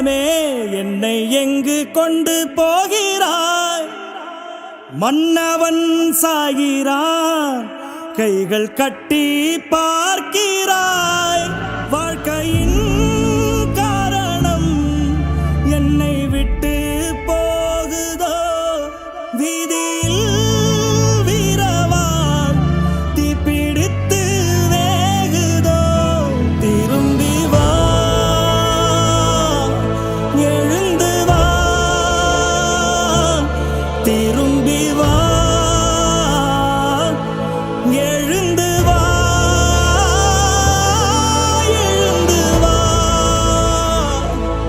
மன்னவனே என்னை எங்கு கொண்டு போகிறாய்? மன்னவன் சாகிறான், கைகள் கட்டி பார்க்கிறாய். வாழ்க்கையின் காரணம் என்னை விட்டு போகுதோ? வீதியில் வீரவான் தீப்பிடித்து வேகுதோ? திரும்பி வா, எழுந்து வா, திரும்பி வா, எழுந்து வா, எழுந்து வா.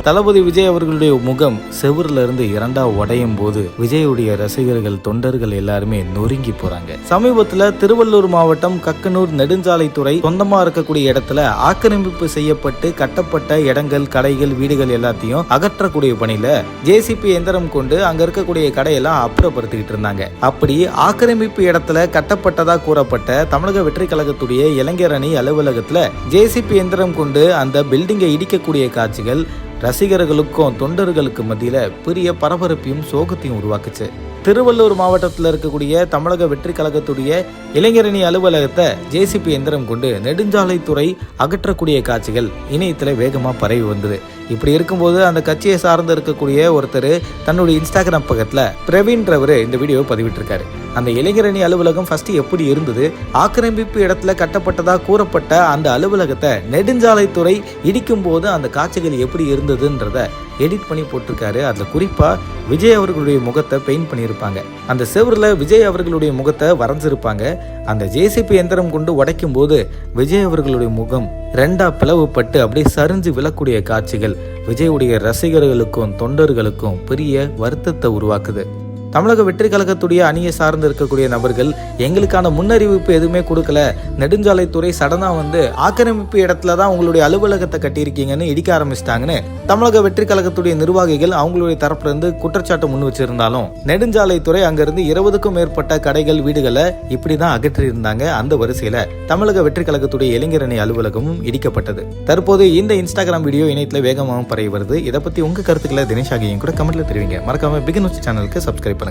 தளபதி விஜய் அவர்களுடைய முகம் செவுரில் இருந்து இரண்டா உடையும் போது விஜயுடைய ரசிகர்கள் தொண்டர்கள் எல்லாருமே நொறுங்கி போறாங்க. சமீபத்துல திருவள்ளூர் மாவட்டம் கக்கனூர் நெடுஞ்சாலைத்துறை சொந்தமா இருக்கக்கூடிய இடத்துல ஆக்கிரமிப்பு செய்யப்பட்டு கட்டப்பட்ட இடங்கள், கடைகள், வீடுகள் எல்லாத்தையும் அகற்றக்கூடிய பணியில ஜேசிபி எந்திரம் கொண்டு அங்க இருக்கக்கூடிய கடையெல்லாம் அப்புறப்படுத்திக்கிட்டு இருந்தாங்க. அப்படி ஆக்கிரமிப்பு இடத்துல கட்டப்பட்டதா கூறப்பட்ட தமிழக வெற்றி கழகத்துடைய இளைஞர் அணி அலுவலகத்துல ஜேசிபி எந்திரம் கொண்டு அந்த பில்டிங்கை இடிக்கக்கூடிய காட்சிகள் ரசிகர்களுக்கும் தொண்டர்களுக்கு மத்தியில பெரிய பரபரப்பையும் சோகத்தையும் உருவாக்குச்சு. திருவள்ளூர் மாவட்டத்தில் இருக்கக்கூடிய தமிழக வெற்றி கழகத்துடைய இளைஞரணி அலுவலகத்தை ஜேசிபி எந்திரம் கொண்டு நெடுஞ்சாலைத்துறை அகற்றக்கூடிய காட்சிகள் இணையத்துல வேகமா பரவி வந்தது. இப்படி இருக்கும்போது அந்த கட்சியை சார்ந்து இருக்கக்கூடிய ஒருத்தர் தன்னுடைய இன்ஸ்டாகிராம் பக்கத்துல பிரவீன்றவர் இந்த வீடியோவை பதிவிட்டிருக்காரு. அந்த இளைஞரணி அலுவலகம் ஃபர்ஸ்ட் எப்படி இருந்தது, ஆக்கிரமிப்பு இடத்துல கட்டப்பட்டதா கூறப்பட்ட அந்த அலுவலகத்தை நெடுஞ்சாலைத்துறை இடிக்கும் போது அந்த காட்சிகள் எப்படி இருந்ததுன்றத எடிட் பண்ணி போட்டிருக்காரு. அதுல குறிப்பா விஜய் அவர்களுடைய முகத்தை பெயிண்ட் பண்ணியிருப்பாங்க. அந்த செவரில் விஜய் அவர்களுடைய முகத்தை வரைஞ்சிருப்பாங்க. அந்த ஜேசிபி எந்திரம் கொண்டு உடைக்கும் போது விஜய் அவர்களுடைய முகம் ரெண்டா பிளவுபட்டு அப்படியே சரிஞ்சு விழக்கூடிய காட்சிகள் விஜயுடைய ரசிகர்களுக்கும் தொண்டர்களுக்கும் பெரிய வருத்தத்தை உருவாக்குது. தமிழக வெற்றி கழகத்துடைய அணியை சார்ந்து இருக்கக்கூடிய நபர்கள் எங்களுக்கான முன்னறிவிப்பு எதுவுமே கொடுக்கல, நெடுஞ்சாலைத்துறை சடனா வந்து ஆக்கிரமிப்பு இடத்துல தான் உங்களுடைய அலுவலகத்தை கட்டியிருக்கீங்கன்னு இடிக்க ஆரம்பிச்சிட்டாங்கன்னு தமிழக வெற்றி கழகத்துடைய நிர்வாகிகள் அவங்களுடைய தரப்புல இருந்து குற்றச்சாட்டு முன் வச்சிருந்தாலும் நெடுஞ்சாலைத்துறை அங்கிருந்து 20க்கும் மேற்பட்ட கடைகள், வீடுகளை இப்படிதான் அகற்றி இருந்தாங்க. அந்த வரிசையில தமிழக வெற்றி கழகத்துடைய இளைஞரணி அலுவலகமும் இடிக்கப்பட்டது. தற்போது இந்த இன்ஸ்டாகிராம் வீடியோ இணையத்துல வேகமாகவும் பரவி வருது. இதை பத்தி உங்க கருத்துக்களை தினேஷ் ஆகியும் கூட கமெண்ட்ல தெரிவிங்க. மறக்காம பிக் நியூஸ் சேனலுக்கு சப்ஸ்கிரைப் பண்ணுங்க.